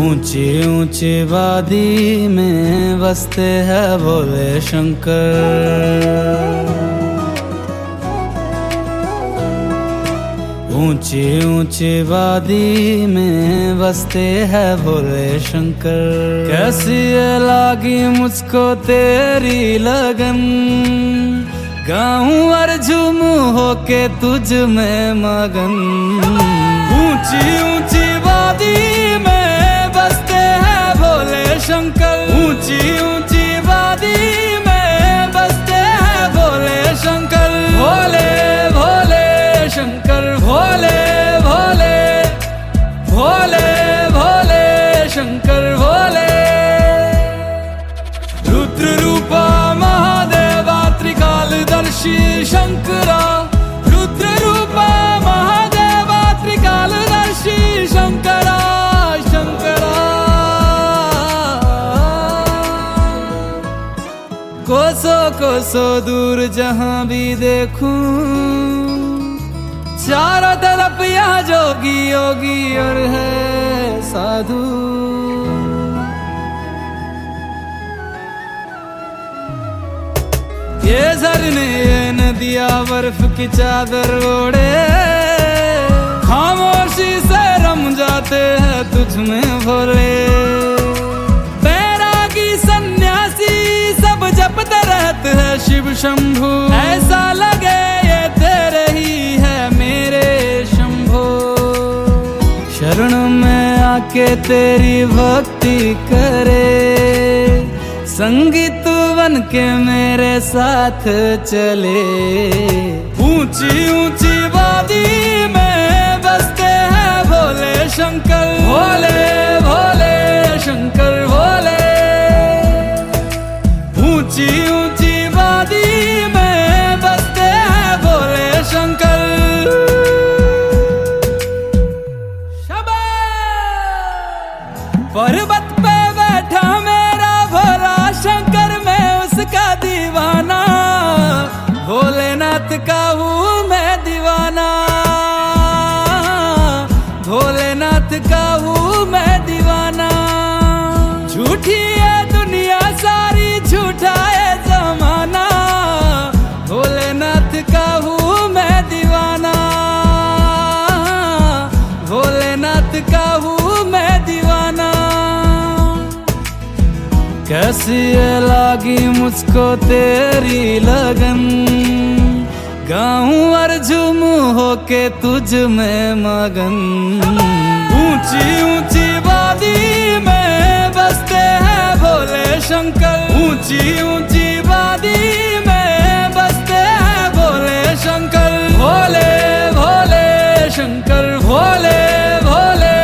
ऊंची ऊंची वादी में बसते हैं भोले शंकर। ऊंची ऊंची वादी में बसते हैं भोले शंकर। कैसी ये लागी मुझको तेरी लगन, गाऊं और झूमूं होके तुझ में मगन। ऊंची ऊंची वादी में बसते हैं भोले शंकर। ऊंची ऊंची वादी में बसते हैं भोले शंकर। भोले भोले शंकर, भोले भोले भोले भोले शंकर भोले। रुद्र रूपा महादेवा त्रिकालदर्शी शंकरा। रुद्र रूपा महादेवा त्रिकालदर्शी शंकरा शंकरा। कोसों कोसों दूर जहां भी देखूं, चारों तरफ यहाँ जोगी योगी और है साधु। ये झरने ये नदियाँ बर्फ की चादर ओढ़े, खामोशी से रम जाते हैं तुझ में भोले। बैरागी सन्यासी सब जपते रहते हैं शिव शंभु। ऐसा लगे ये तेरे ही है मेरे शंभो। शरण में आके तेरी भक्ति करे, संगीत बन के मेरे साथ चले। ऊंची ऊंची वादी में बसते हैं भोले शंकर। भोले भोले शंकर भोले। ऊंची ऊंची वादी में बसते हैं भोले शंकर। पर्वत पे बैठा मेरा भोला शंकर, मैं उसका दीवाना। भोलेनाथ का हूँ मैं दीवाना। भोलेनाथ का हूँ मैं दीवाना। झूठी है दुनिया सारी, झूठा है जमाना। भोलेनाथ का हूँ मैं दीवाना। भोलेनाथ का हूँ मैं दीवाना। कैसी ये लागी मुझको तेरी लगन, गाऊं और झूमूं होके तुझ में मगन। ऊंची ऊंची वादी में बसते हैं भोले शंकर। ऊंची ऊंची वादी में बसते हैं भोले शंकर। भोले भोले शंकर भोले भोले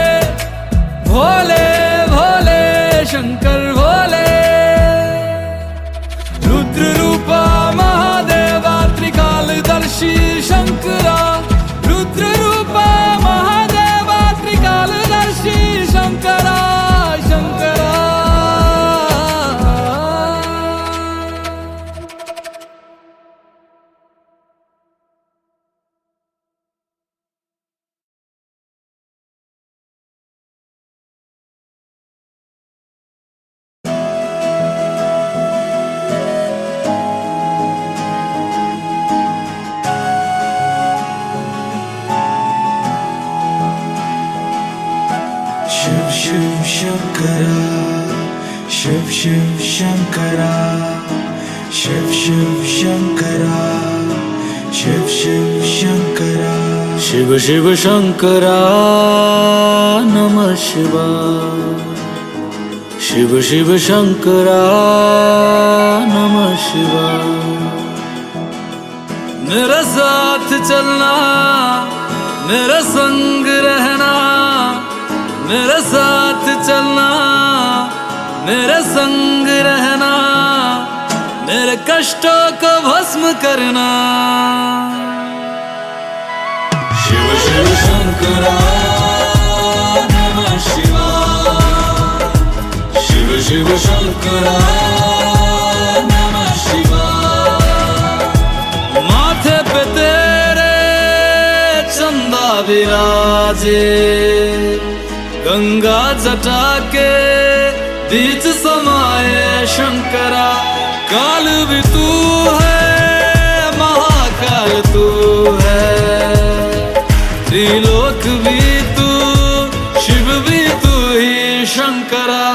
भोले भोले शंकर भोले। रुद्र रूपा महादेवा त्रिकालदर्शी शंकरा। रुद्र रूपा महादेवा त्रिकालदर्शी शंकरा शंकरा। शिव शंकरा, शिव शिव शंकरा, शिव शिव शंकरा, शिव शिव शंकरा। शिव शिव शंकरा नमः शिवाय। शिव शिव शंकरा नमः शिवाय। मेरे साथ चलना, मेरे संग रहना। मेरे साथ चलना, मेरे संग रहना। मेरे कष्टों को भस्म करना। शिव शिव शंकरा नमः शिवाय। शिव शिव शंकरा नमः शिवाय। माथे पे तेरे चंदा विराजे, गंगा जटा के बीच समाये शंकरा। काल भी तू है, महाकाल तू है, त्रिलोक भी तू, शिव भी तू ही शंकरा।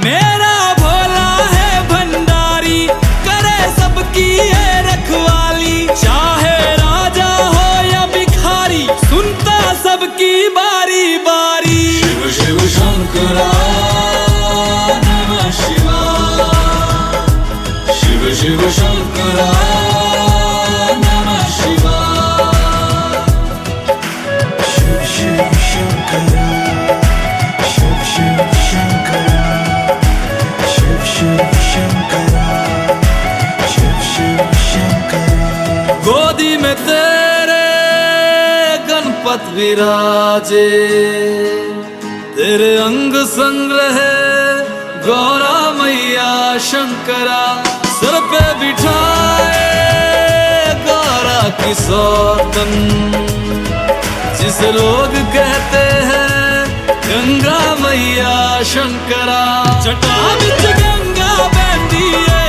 मेरा भोला है भंडारी, करे सबकी है रखवाली, चाहे राजा हो या भिखारी, सुनता सबकी बारी बारी। शिव शिव शंकरा नमः शिवाय, शिव शिव शंकरा नमः शिवाय। शिव शिव शंकरा, शिव शिव शंकरा, शिव शिव शंकरा, शिव शिव शंकरा। गोदी में तेरे गणपत विराजे, तेरे अंग संग रहे गौरा मैया शंकरा। सर पे बिठाए गौरा की सौतन, जिसे लोग कहते हैं गंगा मैया शंकरा। जटा बिच गंगा बहती है,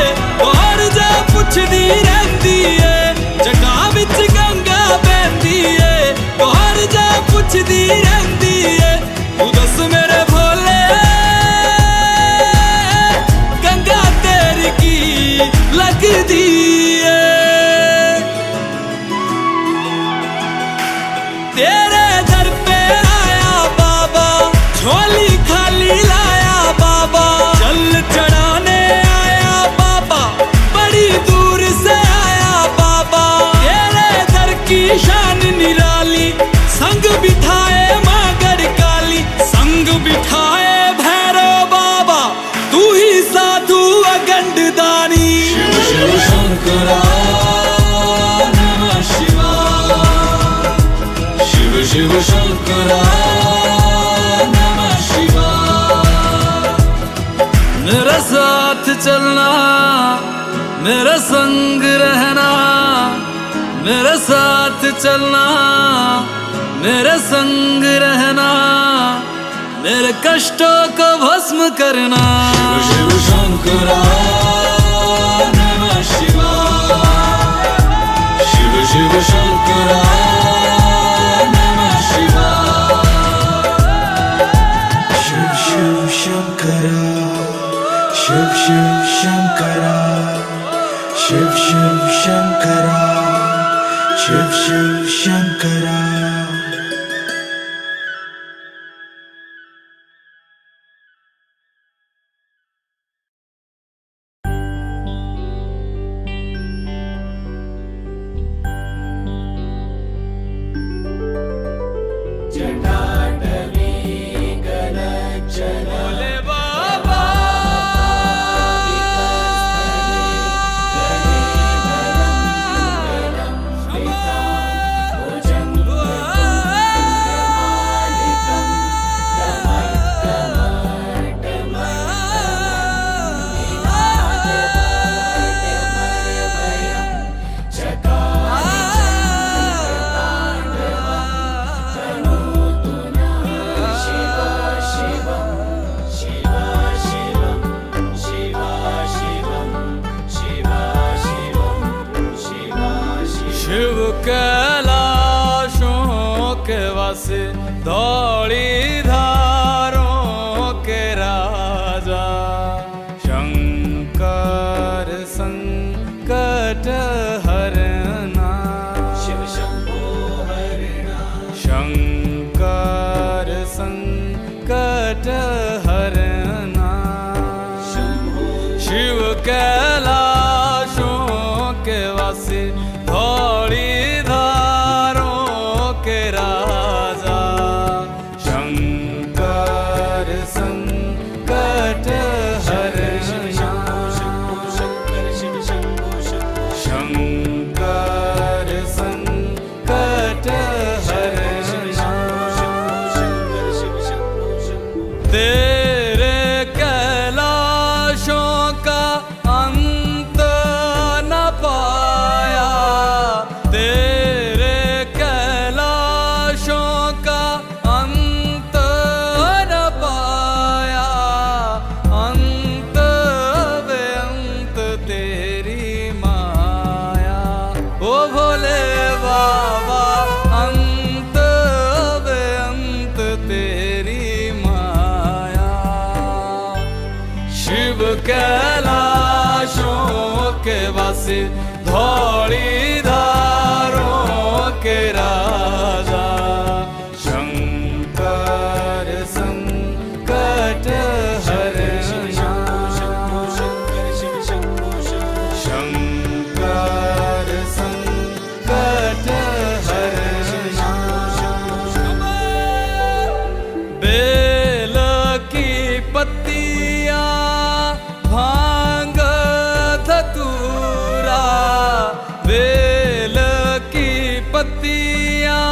और जा पुछदी रहती है। जटा बिच गंगा बहती है, और जा पुछदी रहती है। तू दस मेरे भोले, गंगा तेरी की लगदी है। तेरे दर पे आया बाबा, झोली खाली लाया बाबा, जल चढ़ाने आया बाबा, बड़ी दूर से आया बाबा। तेरे दर की शान निराली, संग बिठाए मागर काली, संग बिठाए भैरव बाबा, तू ही साधु अगंड दानी। शिव शिव शंकरा नमः शिवाय, शिव शिव शंकरा नमः शिवाय। मेरे साथ चलना, मेरे संग रहना, मेरे साथ चलना, मेरे संग रहना, मेरे कष्टों को भस्म करना। शिव शिव शंकरा नमः शिवाय, शिव शिव शंकरा नमः शिवाय। शिव शिव शंकरा, शिव शिव शंकरा, शिव शिव शंकरा, शिव शिव शंकरा। भोले बाबा शिव कैलाशों के वासे, दौड़ी धारों के राजा, शंकर संकट हरना। शिव शंभो हरना, शंकर संकट हरना। शिव कैलाशों के वासी, धौड़ी धारों के राजा, शंकर भोले बाबा अंत बेअंत तेरी माया। शिव कैलाशों के वासी धौली धारों के राजा, शंकर संकट हरना, शंकर संकट हरना। बेल की पत्तियां भांग धतूरा, बेल की पत्तियां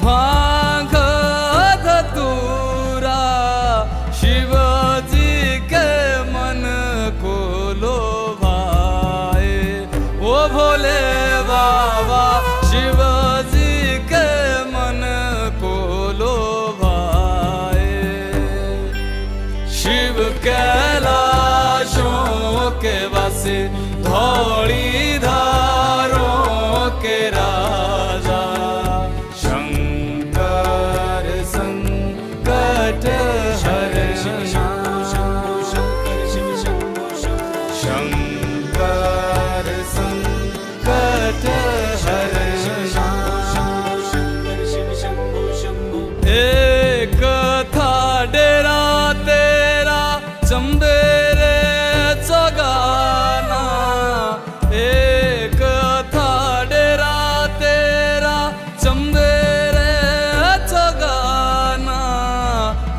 भांग धतूरा, शिव जी के मन को लोभाए। ओ भोले बाबा शिव जी के मन को लोभाए। शिव कैलाशों के वासी धौली धारों के राजा, शंकर संकट हरना, शंकर संकट हरना। एक था डेरा तेरा चंबेरे चगाना, एक था डेरा तेरा चंबेरे चगाना,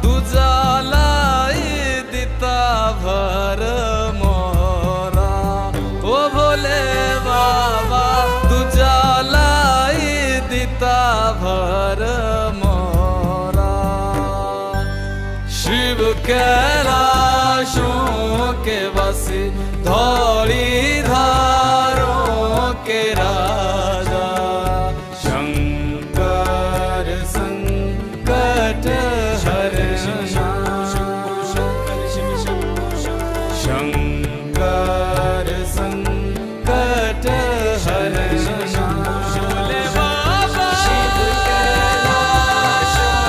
दूजा लाई दिता भर मोरा। ओ भोले बाबा दूजा लाई दिता भर मोरा। शिव कैलाशों के वासी धौली धारों के राजा, शंकर संकट हरना, शंकर संकट हरना। भोले बाबा शिव कैलाशों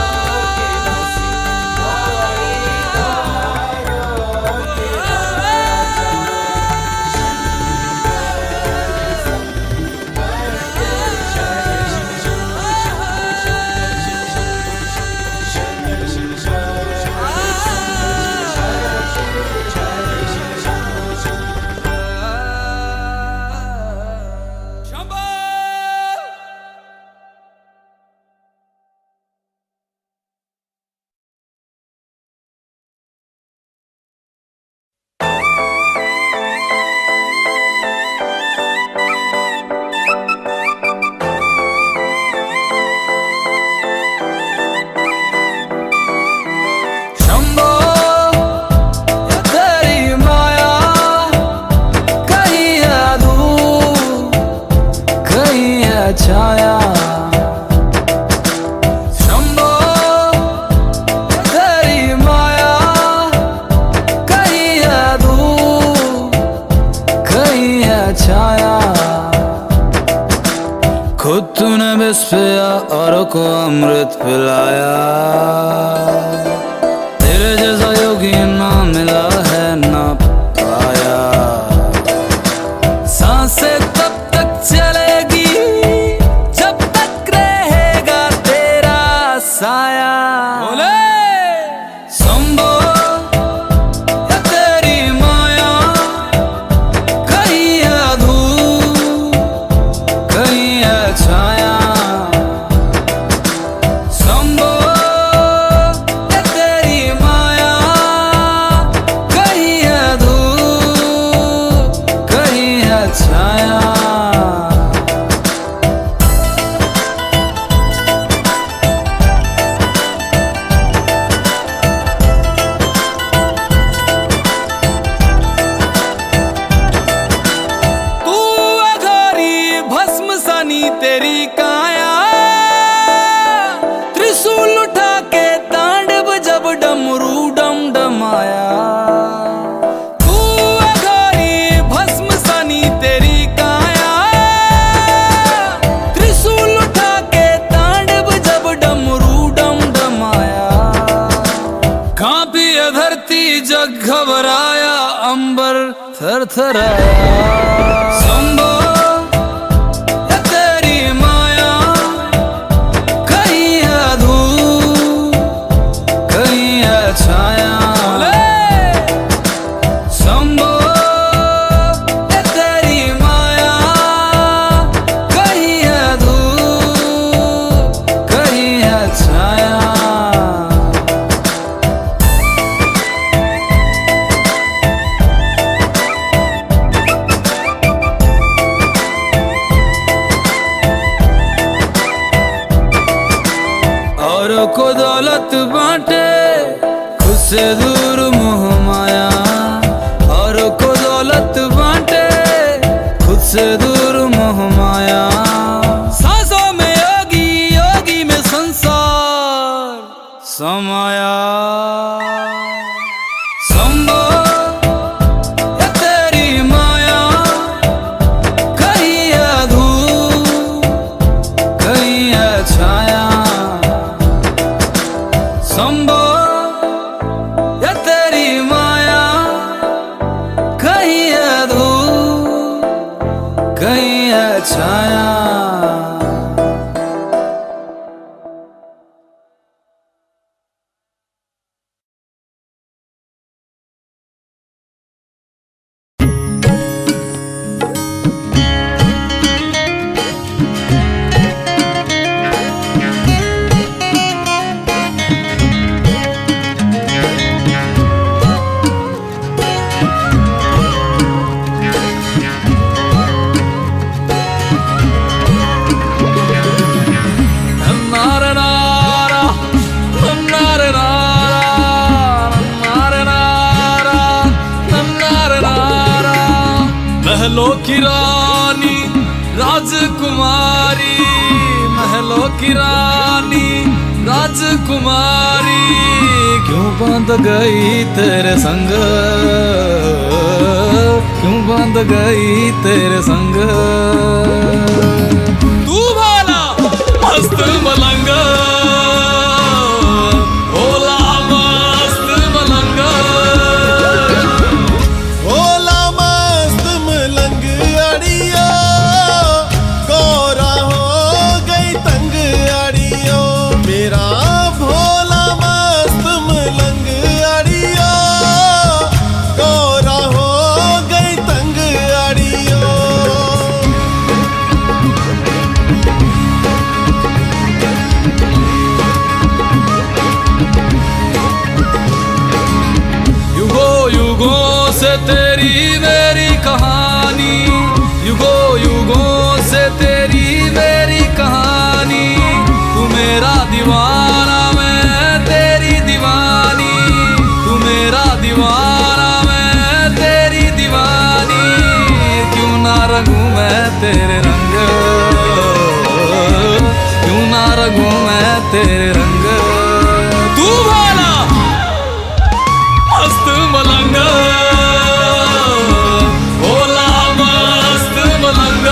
के वासी धौली धारों के राजा, छाया। शंभो तेरी माया, कहीं है धूप कहीं है छाया। खुद तूने विष पिया और को अमृत पिलाया, तेरे जैसा योगी ना मिला है ना पाया। सांसें तब तक चलेगी जब तक रहेगा तेरा साया। शंभो या तेरी माया, कहीं है धूप कहीं है छाया। शंभो या तेरी माया, कहीं है धूप कहीं है छाया। तेरी काया, त्रिशूल उठा के तांडव जब डमरू डम डमाया। तू अघोरी भस्म सनी तेरी काया, थरथराया। संभो ये तेरी माया, कहीं है धूप कहीं है छाया। संभो ये तेरी माया, कहीं है धूप कहीं है छाया। औरों को दौलत बांटे, खुद से दूर मोह माया। औरों को दौलत बांटे, खुद से दूर मोह माया। सांसों में योगी, योगी में संसार समाया। संभो ये तेरी माया, कहीं है धूप कहीं है छाया। संभो ये तेरी माया, कहीं है धूप कहीं है छाया। महलों की रानी राजकुमारी, महलों की रानी राजकुमारी, क्यों बांध गई तेरे संग, क्यों बांध गई तेरे संग। तू भला मस्त मलंग, भोला मस्त मलंग, भोला मस्त मलंग अड़ियो, गोरा हो गई तंग अड़ियो। मेरा भोला मस्त मलंग अड़ियो, गोरा हो गई तंग अड़ियो। युगों युगों से तेरी मेरी कहानी, युगों युगों से तेरी मेरी कहानी। तू मेरा दीवाना मैं तेरी दीवानी, तू मेरा दीवाना मैं तेरी दीवानी। क्यों ना रंगूं मैं तेरे रंग, क्यों ना रंगूं मैं तेरे रंग। तू भला मस्त मलंग, भोला मस्त मलंग।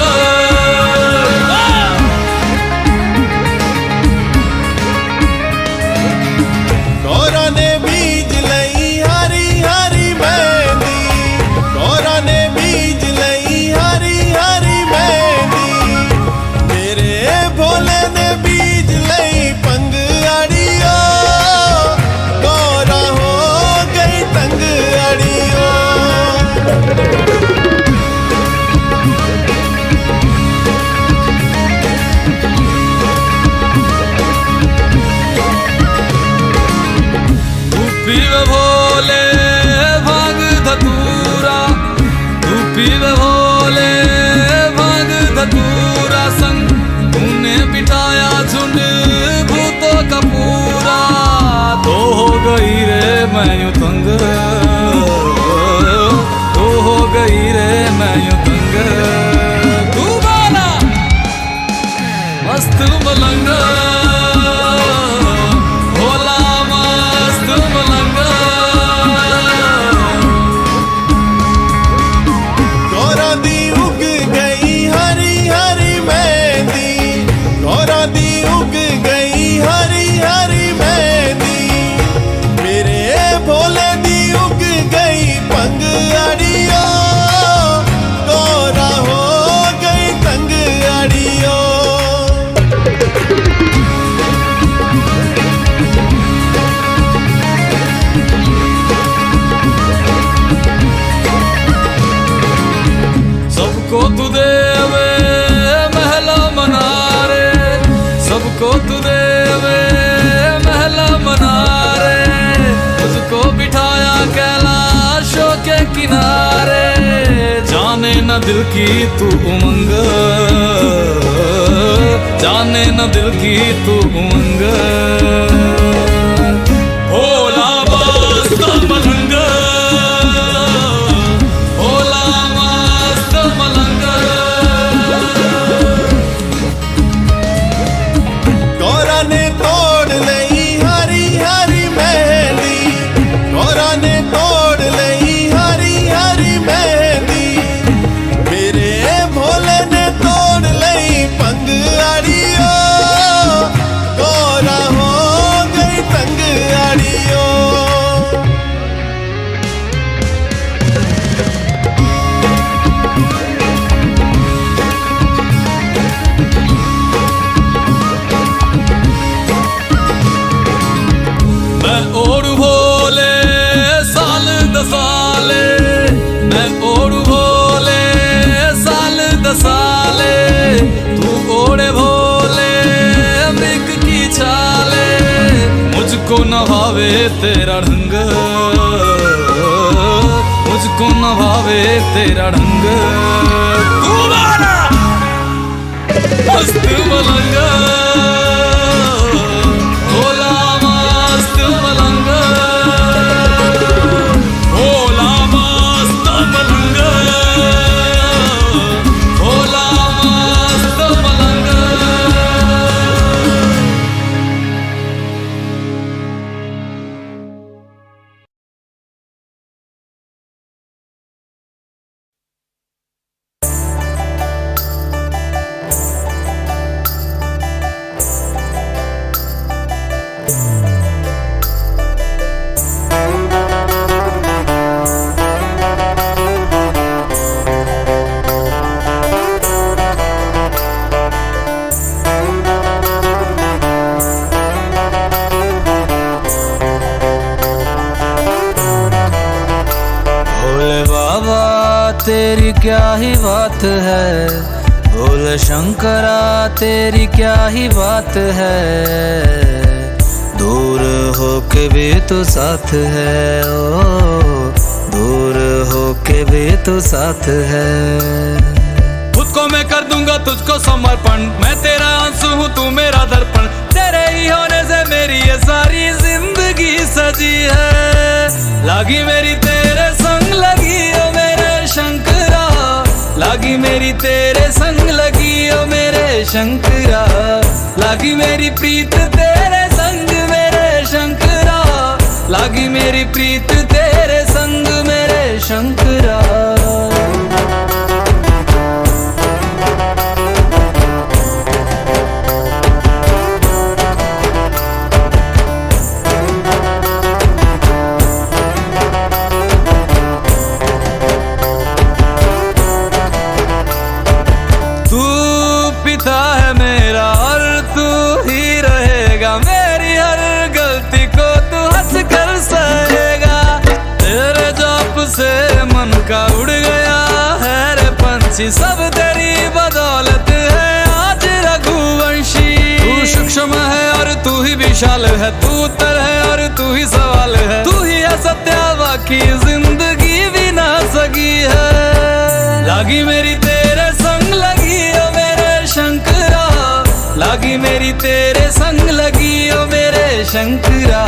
गौरा ने बीज लई हरी हरी मेहंदी, गौरा ने बीज लई हरी हरी मेहंदी। मेरे भोले ने बीज लई पंग मुझको तू देवे महला मनारे, मुझको बिठाया कैलाशों के किनारे, जाने न दिल की तू उमंग, जाने न दिल की तू उमंग। भोला मस्त मलंग, भोला मस्त मलंग। गौरा ने तोड़ लई हरी हरी मेहंदी, गौरा ने तोड़ लई हरी हरी मेहंदी, मेरे भोले ने तोड़ लई पंग अड़ियो, गौरा हो गई तंग अड़ियो। मैं ओढ़ भोले साल दसाले, मैं ओढ़ भोले साल दसाले, तू ओढ़े भोले मृग की छाले, मुझको न भावे तेरा ढंग, मुझको न भावे तेरा ढंग। तू मारा मस्त मलंग, भोला मस्त मलंग, भोला मस्त मलंग, भोला मस्त मलंग। भोले बाबा तेरी क्या ही बात है, भोले शंकरा तेरी क्या ही बात है, दूर होके भी तो साथ है, ओ दूर होके भी तो साथ है। खुद को मैं कर दूंगा तुझको समर्पण, मैं तेरा आंसू हूँ तू मेरा दर्पण, तेरे ही होने से मेरी ये सारी जिंदगी सजी है। लागी मेरी तेरे संग लगी ओ मेरे शंकरा, लागी मेरी तेरे संग लगी ओ मेरे शंकरा, लागी मेरी प्रीत तेरे संग मेरे शंकरा, लागी मेरी प्रीत तेरे संग मेरे शंकरा। तू पिता है मेरा और तू ही रहेगा, मेरी हर गलती को तू हंस कर सहेगा, तेरे जाप से मन का उड़ गया है रे पंछी, सब तेरी बदौलत है आज रघुवंशी। तू सूक्ष्म है और तू ही विशाल है, तू उत्तर है और तू ही सवाल है, तू ही है सत्य बाकी जिंदगी भी ना सकी है। लागी मेरी तेरे संग लगी ओ मेरे शंकरा, लागी मेरी तेरे संग लगी ओ मेरे शंकरा,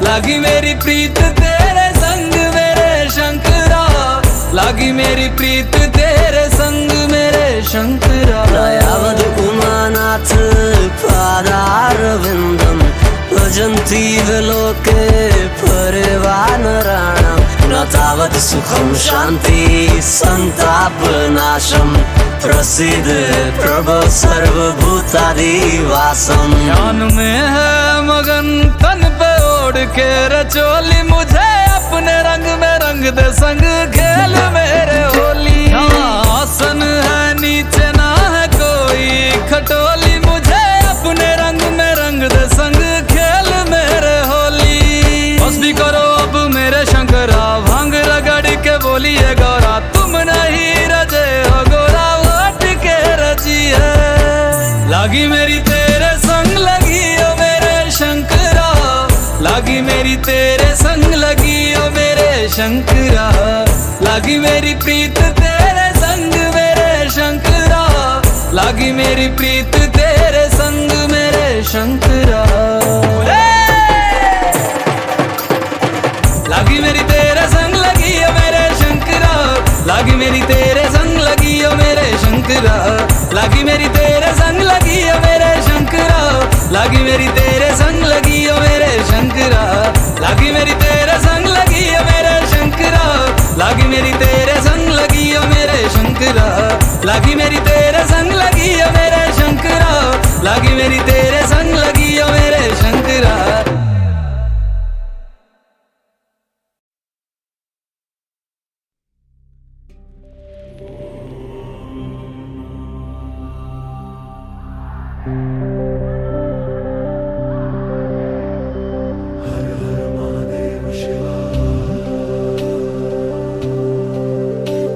लागी मेरी प्रीत तेरे संग मेरे शंकरा, लागी मेरी प्रीत तेरे संग मेरे शंकरा। दयावद उमानाथ पादारविन्दं भजन्ति विलोके परिवानराणां, न तावत् सुखं शान्ति संतापनाशं, प्रसीद प्रभो सर्वभूतादिवासं। ध्यान में है मगन तन पे ओढ़ के रचोली, मुझे अपने रंग में रंग दे संग खेल मेरे होली। आसन है नीचे ना है कोई खटोली, मुझे अपने रंग में रंग दे संग खेल मेरे होली। बस भी करो अब मेरे शंकरा, भांग रगड़ के बोलिए गौरा, तुम नहीं रजे हो गोरा वोट के रजी है। लागी मेरी तेरे संग मेरी तेरे संग लगी ओ मेरे शंकरा, लागी मेरी प्रीत तेरे संग मेरे शंकरा, लागी मेरी प्रीत तेरे संग मेरे शंकरा। लागी मेरी तेरे संग लगी ओ मेरे शंकरा, लागी मेरी तेरे संग लगी ओ मेरे शंकरा, लागी मेरी तेरे संग लगी ओ मेरे शंकरा, लागी मेरी तेरे संग लगी ओ मेरे शंकरा, लागी मेरी तेरे संग लगी ओ मेरे शंकरा, लागी मेरी तेरे संग लगी ओ मेरे शंकरा, लागी मेरी तेरे संग लगी ओ मेरे शंकरा, लागी मेरी तेरे संग लगी ओ मेरे शंकरा।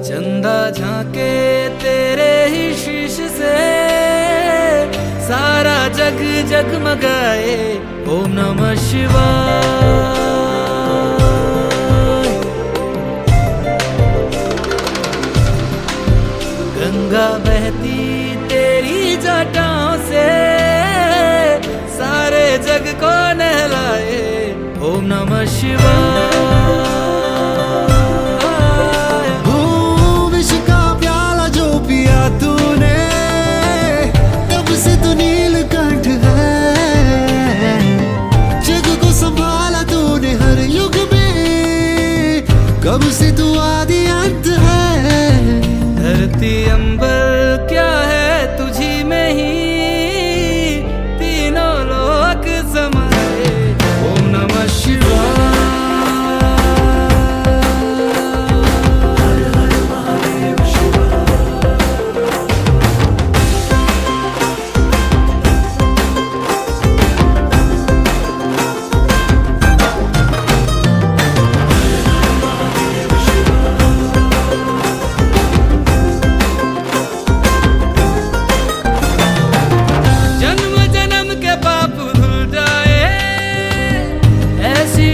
चंदा झांके तेरे ही शीश से, सारा जग जगमगाए, ओम नमः शिवाय। गंगा बहती तेरी जटाओं से, सारे जग को नहलाए, ओम नमः शिवाय। तूने तब से तो नीलकंठ है, जग को संभाला तूने हर युग में, कब से तू आदि अंत है। धरती अंबर क्या है तुझी में ही, तीनों लोक समाए, ओम नमः शिवाय।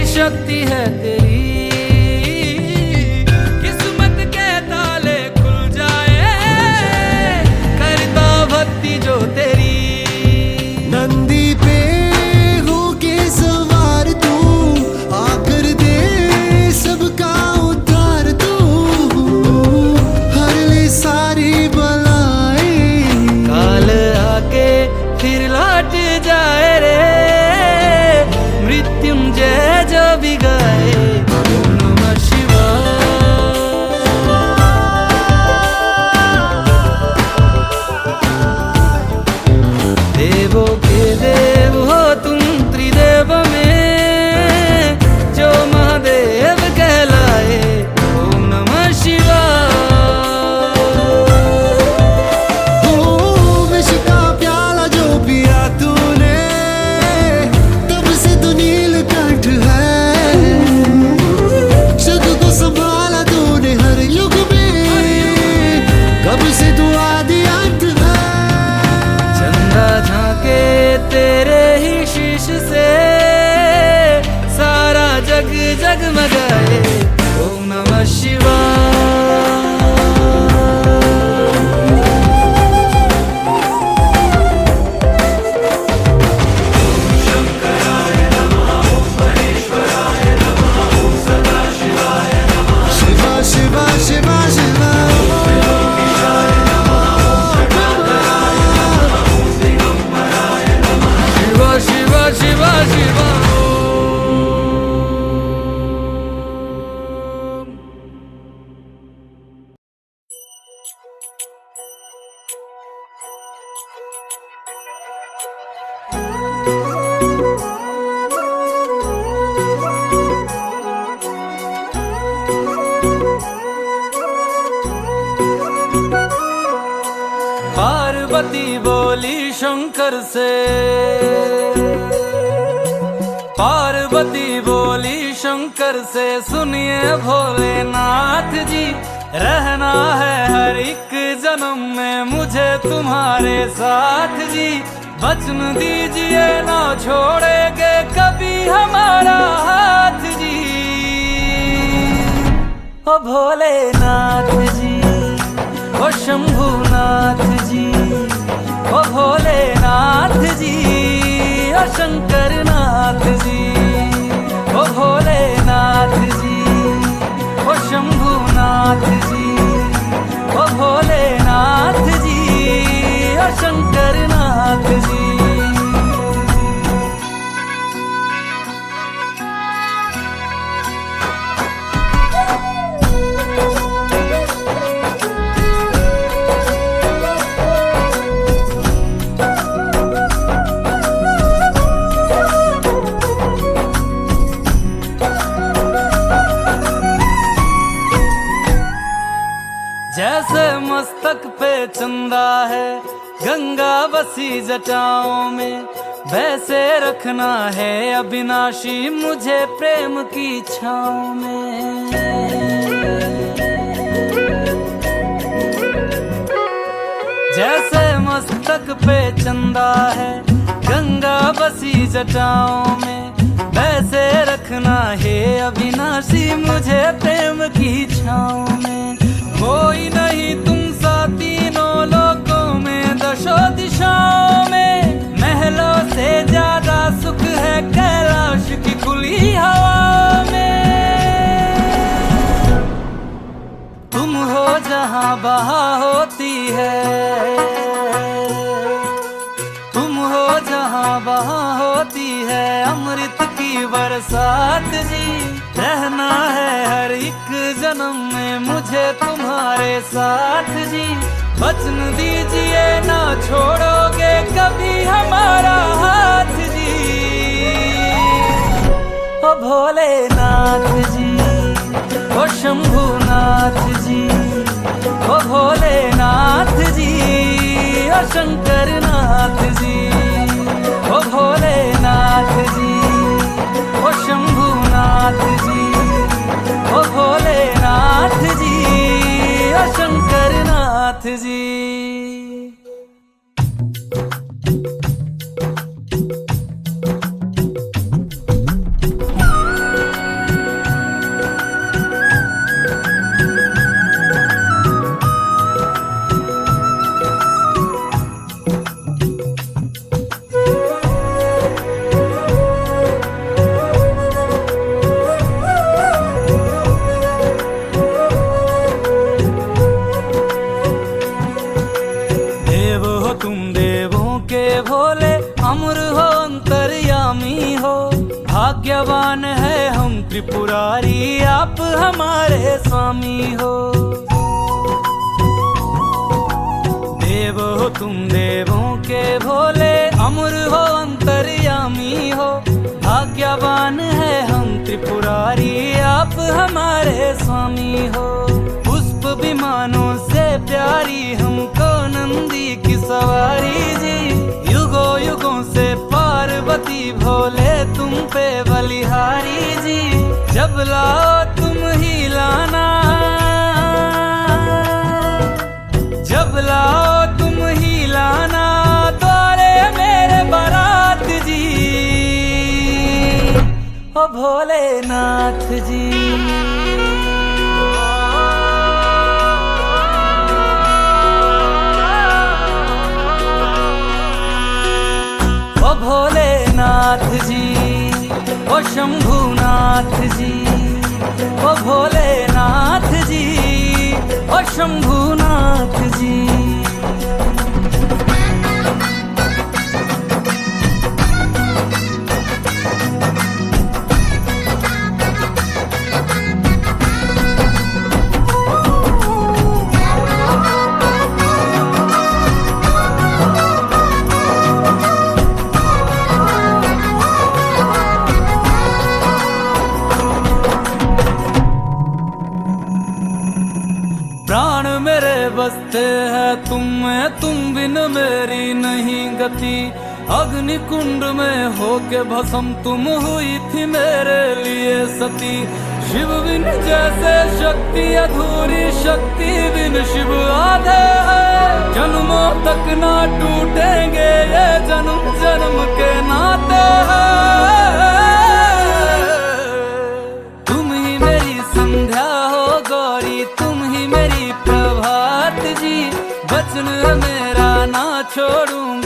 शक्ति है तेरी, किस्मत के ताले खुल जाए, करता भक्ति जो तेरी। नंदी पे होके सवार तू, आकर दे सबका उद्धार तू, हर ले सारी बलाएं, काल आके फिर लौट जाए रे, मृत्युंजय जो भी गाए, ओम नमः शिवाय। देवों के देव हो तुम त्रिदेव में, जो महादेव कहलाए, ओम नमः शिवाय। विष का प्याला जो पिया तूने, तब से तो नीलकंठ है, जग को संभाला तूने हर युग में, कब से तू आदि अंत है। चंदा झांके तेरे ही शीश से, सारा जग जगमगाए, ओम नमः शिवाय। शिवा शिवा शिवा शिवा शिवा शिवा शिवा शिवा। पार्वती बोली शंकर से, पार्वती बोली शंकर से, सुनिए भोलेनाथ जी, रहना है हर एक जन्म में मुझे तुम्हारे साथ जी, वचन दीजिए ना छोड़ेंगे कभी हमारा हाथ। ओ भोलेनाथ जी, ओ शंभुनाथ जी, ओ भोलेनाथ जी, ओ शंकरनाथ जी, ओ भोलेनाथ जी, ओ शंभुनाथ जी, ओ भोलेनाथ जी, ओ शंकरनाथ जी। जैसे मस्तक पे चंदा है गंगा बसी जटाओं में, वैसे रखना है अविनाशी मुझे प्रेम की छाँव में। जैसे मस्तक पे चंदा है गंगा बसी जटाओं में, वैसे रखना है अविनाशी मुझे प्रेम की छाँव में। कोई नहीं तुम सा तीनों लोकों में, दशों दिशाओं में, महलों से ज्यादा सुख है कैलाश की खुली हवा में। तुम हो जहां बहा होती है, तुम हो जहां बहा होती है अमृत की बरसात जी। रहना है हर एक जन्म में मुझे तुम्हारे साथ जी। वचन दीजिए ना छोड़ोगे कभी हमारा हाथ जी। ओ भोलेनाथ जी, ओ शंभुनाथ जी, ओ भोलेनाथ जी, ओ शंकरनाथ जी, ओ भोलेनाथ जी, ओ शंभुनाथ जी, ओ भोलेनाथ जी, ओ शंकरनाथ जी। अमर हो अंतर्यामी हो, भाग्यवान है हम त्रिपुरारी आप हमारे स्वामी हो। देव हो तुम देवों के भोले, अमर हो अंतर्यामी हो, भाग्यवान है हम त्रिपुरारी आप हमारे स्वामी हो। पुष्प विमानों से प्यारी हमको नंदी की सवारी जी। युगों युगों से पार्वती भोले तुम पे बलिहारी जी। जब लाओ तुम ही लाना, जब लाओ तुम ही लाना द्वारे मेरे बारात जी। ओ भोलेनाथ जी, ओ भोलेनाथ जी, ओ शंभुनाथ जी, ओ भोलेनाथ जी, ओ शंभुनाथ जी। प्राण मेरे बसते हैं तुम में, तुम बिन मेरी नहीं गति। अग्नि कुंड में होके भस्म तुम हुई थी मेरे लिए सती। शिव बिन जैसे शक्ति अधूरी, शक्ति बिन शिव आधे है। जन्मों तक ना टूटेंगे ये जन्म जन्म के नाते हैं। तुम ही मेरी संध्या हो गो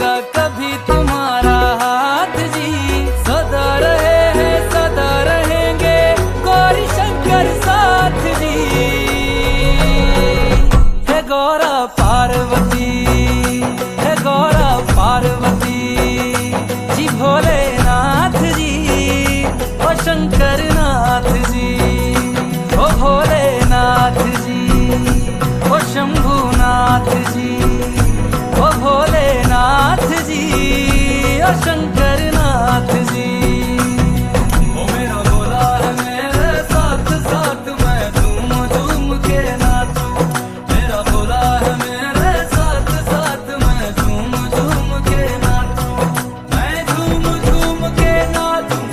छोड़ूंगा कभी तुम्हारा हाथ जी। सदा रहे हैं सदा रहेंगे गौरी शंकर साथ जी। है गौरा पार्वती, है गौरा पार्वती जी भोलेनाथ जी, ओ शंकर नाथ जी, ओ भोलेनाथ जी, ओ शंभुनाथ जी, ओ भोलेनाथ जी, ओ शंकर नाथ जी। ओ मेरा भोला है मेरे साथ साथ मैं झूम झूम के नाचूं। मेरा भोला है मेरे साथ साथ मैं झूम झूम के नाचूं। मैं झूम झूम के नाचूं,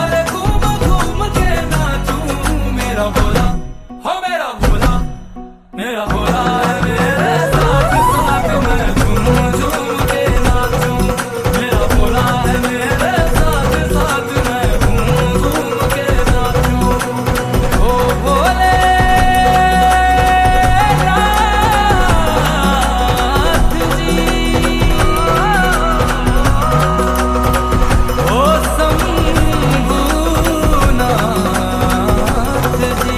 अरे घूम घूम के नाचूं। मेरा भोला हो मेरा भोला, मेरा भोला है मेरे साथ साथ मैं झूम झूम के नाचूं। मेरा भोला है मेरे साथ साथ मैं झूम झूम के नाचूं। ओ भोले नाथ जी, ओ शंभुनाथ जी।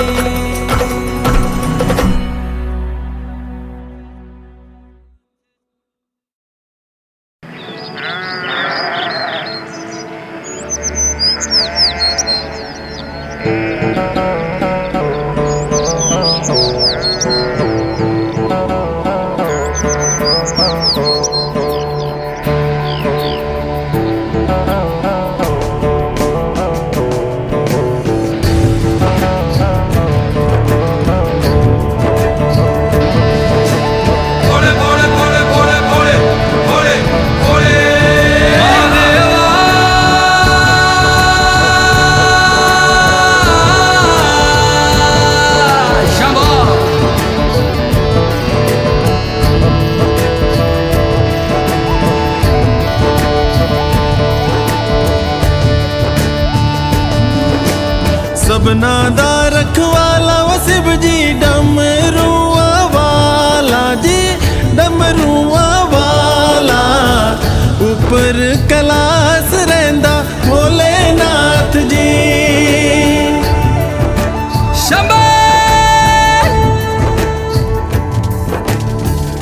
सबना दा रखवाला वो शिव जी डमरुआ वाला जी, डमरुआ वाला ऊपर कैलाश रहिंदा भोलेनाथ जी। शंभो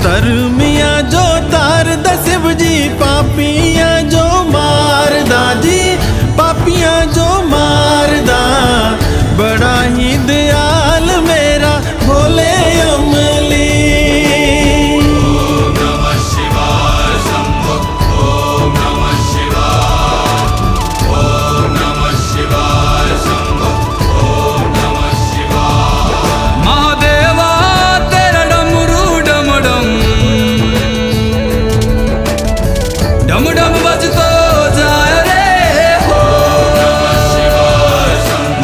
तरमिया जो तार दा शिव जी, पापियां जो मारदा जी, पापियां जो मारदा। बड़ा ही दयाल मेरा भोले अमली। महादेवा तेरा डमरू डम डम डम डम बजतो जाए रे हो।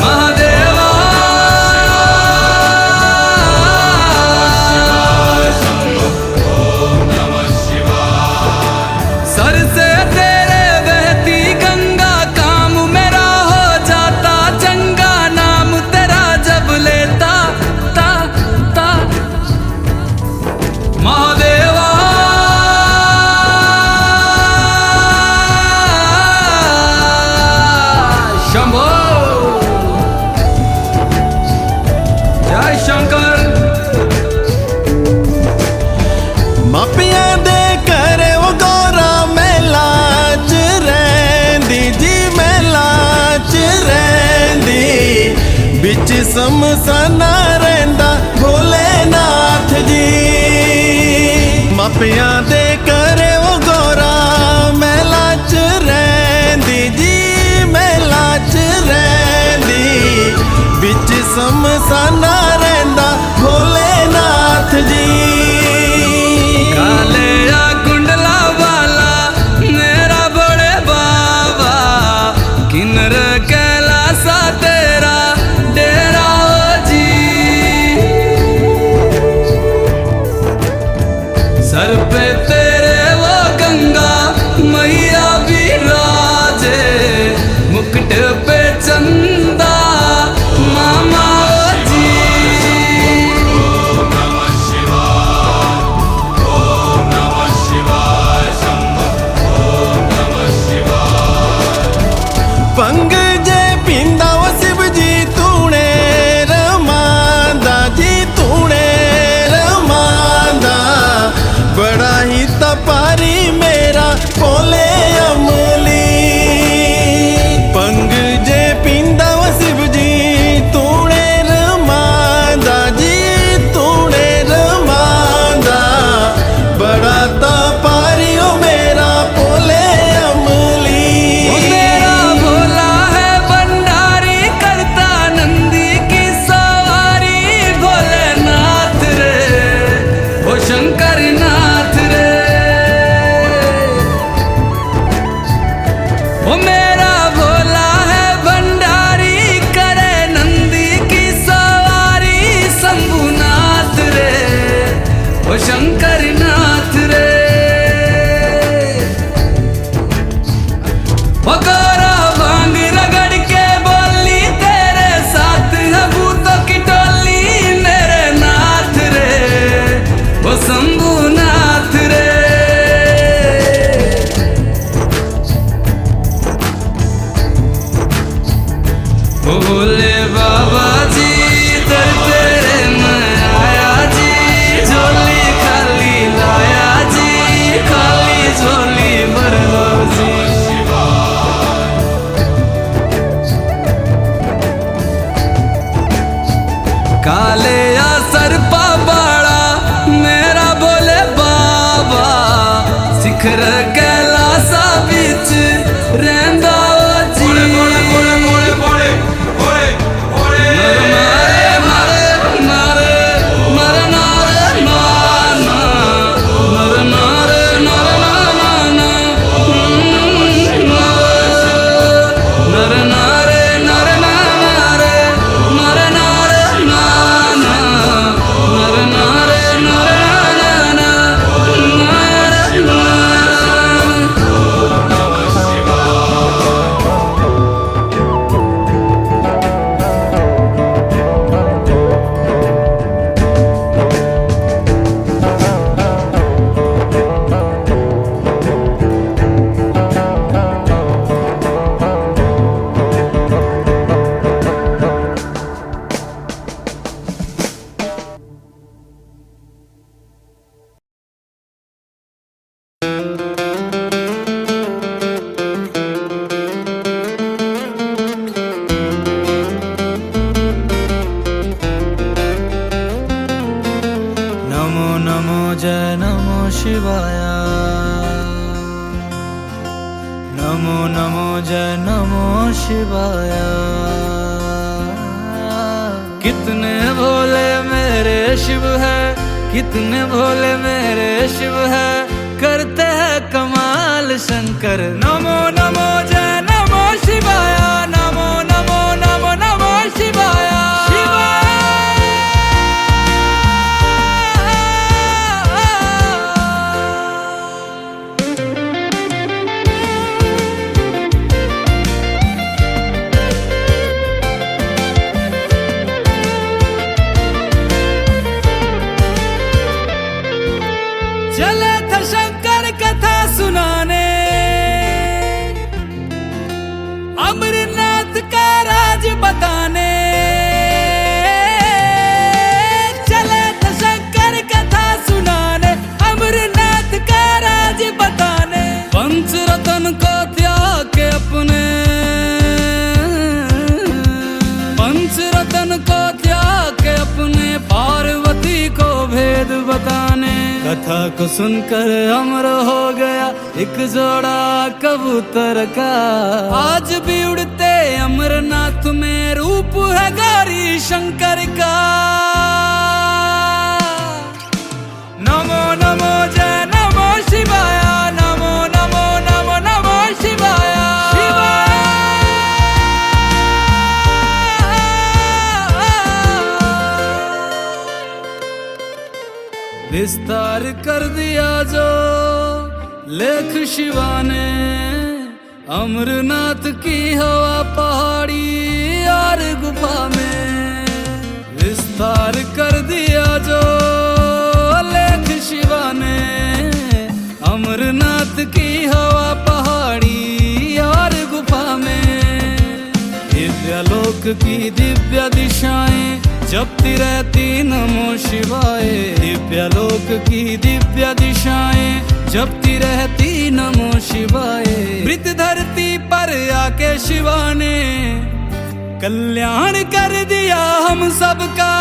महादेवा सर से तेरे बहती गंगा, काम मेरा हो जाता चंगा। नाम तेरा जब लेता ता ता महादेवा शंभो जय शंकर। मापियां दे करे वो गौरा मेला च रहिंदी जी, मेला च रहिंदी। बिच समसाना रहिंदा भोलेनाथ जी। मापियां दे करे वो गौरा मेला च रहिंदी जी, मेला च रहिंदी। बिच समसाना रहिंदा भोलेनाथ जी। काले या कुंडला वाला मेरा बड़े बाबा, किन्नर कैलासा तेरा डेरा हो जी। सर पे तेरे वो गंगा मैया विराजे, मुकुट पे चंदा मामा ओ जी। भंग जे पींदा वो शिव जी तूने रमांदा जी तूने रमांदा बड़ा ही तपारी मेरा बोले अमली भंग जे पींदा वो शिव जी तूने रमांदा जी तूने रमांदा बड़ा तपारी ओ मेरा बोले अमली वो मेरा भोला है भंडारी करता नंदी की सवारी भोलेनाथ रे वो शंकर नाथ रे वो मेरा भोला है भंडारी करे नंदी की सवारी शंभुनाथ रे वो शंकर नाथ रे वो गोरा भांग रगड़ के बोली तेरे साथ है भूतों की टोली मेरे नाथ रे वो शंभुनाथ रे वो बोले बाबा जी दर तेरे मैं आया जी झोली खाली लाया जी खाली झोली भर लो जी काले या सरपा बाड़ा मेरा बोले बाबा शिखर कैलासा बिच रहंदा ओ जी नमो नमो जय नमो शिवाय नमो नमो जय नमो शिवाय कितने भोले मेरे शिव है कितने भोले मेरे शिव है करते हैं कमाल शंकर नमो नमो जय नमो शिवाय नमो नमो नमो नमो शिवाय चले थे शंकर कथा सुनाने अमरनाथ का राज बताने चले थे शंकर कथा सुनाने अमरनाथ का राज बताने पंचरत्न को त्याग के अपने पंचरत्न को त्याग के अपने पार्वती को भेद बताने कथा को सुनकर अमर हो गया एक जोड़ा कबूतर का आज भी उड़ते अमरनाथ में रूप है गौरी शंकर का नमो नमो जय नमो शिवाय नमो नमो नमो नमो शिवाय विस्तार कर दिया जो लेख शिवा ने अमरनाथ की हवा पहाड़ी और गुफा में विस्तार कर दिया जो लेख शिवा ने अमरनाथ की हवा पहाड़ी और गुफा में की दिव्य दिशाएं जपती रहती नमो शिवाय। दिव्यलोक की दिव्य दिशाएं जपती रहती नमो शिवाय। मृत धरती पर आके शिवा ने कल्याण कर दिया हम सबका।